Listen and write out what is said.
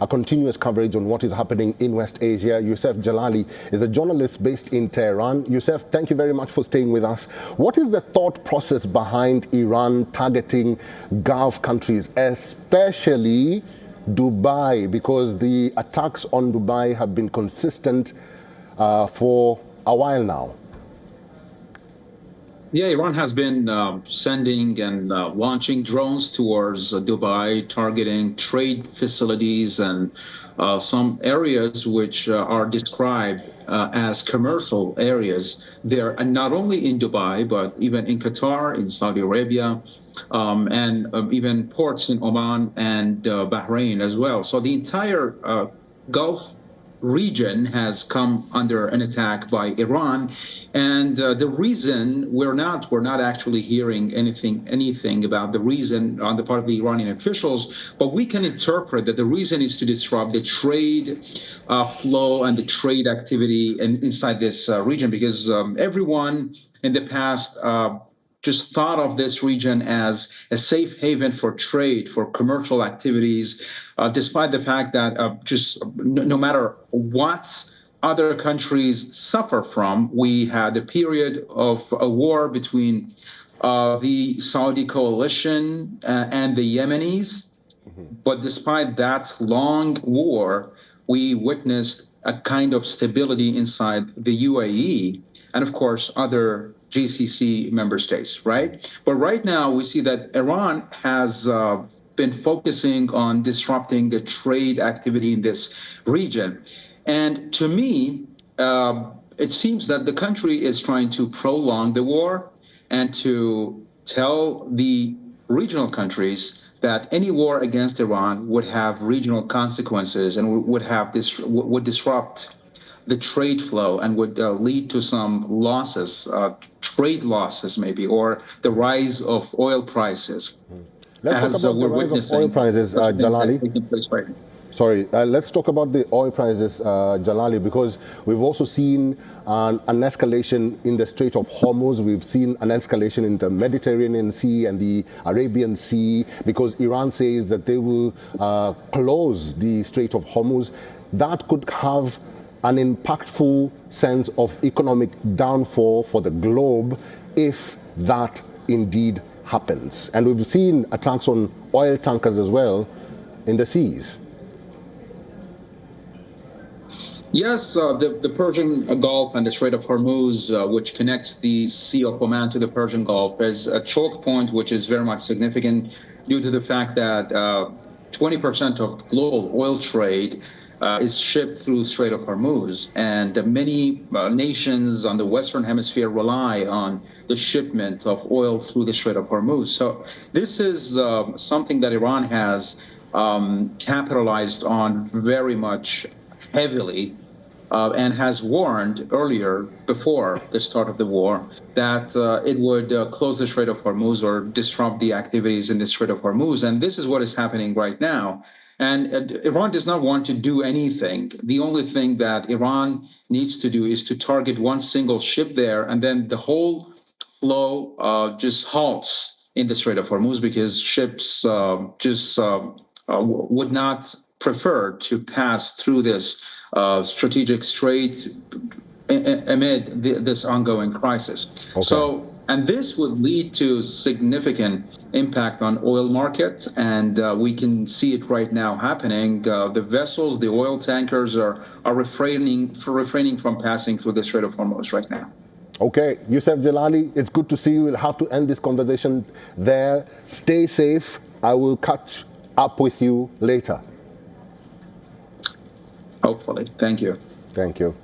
a continuous coverage on what is happening in West Asia. Youssef Jalali is a journalist based in Tehran. Youssef, thank you very much for staying with us. What is the thought process behind Iran targeting Gulf countries, especially Dubai? Because the attacks on Dubai have been consistent for a while now. Yeah, Iran has been sending and launching drones towards Dubai, targeting trade facilities and some areas which are described as commercial areas there, and not only in Dubai, but even in Qatar, in Saudi Arabia, and even ports in Oman and Bahrain as well. So the entire Gulf region has come under an attack by Iran, and the reason we're not actually hearing anything about the reason on the part of the Iranian officials, but we can interpret that the reason is to disrupt the trade flow and the trade activity inside this region, because everyone in the past just thought of this region as a safe haven for trade, for commercial activities, despite the fact that no matter what other countries suffer from, we had a period of a war between the Saudi coalition and the Yemenis. But despite that long war, we witnessed a kind of stability inside the UAE and, of course, other GCC member states, right? But right now we see that Iran has been focusing on disrupting the trade activity in this region. And to me, it seems that the country is trying to prolong the war and to tell the regional countries that any war against Iran would have regional consequences and would disrupt the trade flow and would lead to some losses, trade losses maybe, or the rise of oil prices. Let's talk about the rise of oil prices, Jalali. Sorry, let's talk about the oil prices, Jalali, because we've also seen an escalation in the Strait of Hormuz. We've seen an escalation in the Mediterranean Sea and the Arabian Sea, because Iran says that they will close the Strait of Hormuz. That could have an impactful sense of economic downfall for the globe if that indeed happens. And we've seen attacks on oil tankers as well in the seas. Yes, the Persian Gulf and the Strait of Hormuz, which connects the Sea of Oman to the Persian Gulf, is a choke point which is very much significant due to the fact that 20% of global oil trade is shipped through Strait of Hormuz, and many nations on the Western Hemisphere rely on the shipment of oil through the Strait of Hormuz. So this is something that Iran has capitalized on very much heavily, and has warned earlier, before the start of the war, that it would close the Strait of Hormuz or disrupt the activities in the Strait of Hormuz. And this is what is happening right now. And Iran does not want to do anything. The only thing that Iran needs to do is to target one single ship there, and then the whole flow just halts in the Strait of Hormuz, because ships would not prefer to pass through this strategic strait amid this ongoing crisis. Okay. And this would lead to significant impact on oil markets, and we can see it right now happening. The vessels, the oil tankers are refraining from passing through the Strait of Hormuz right now. Okay, Youssef Jalali, it's good to see you. We'll have to end this conversation there. Stay safe. I will catch up with you later. Hopefully. Thank you. Thank you.